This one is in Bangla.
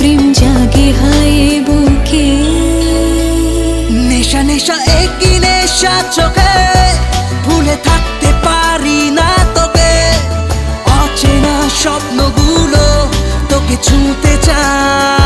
প্রেম জাগে হায় বুকে। নেশা নেশা একই নেশা চোখে, ভুলে থাকতে পারি না তোকে। অচেনা স্বপ্নগুলো তোকে ছুঁতে চায়।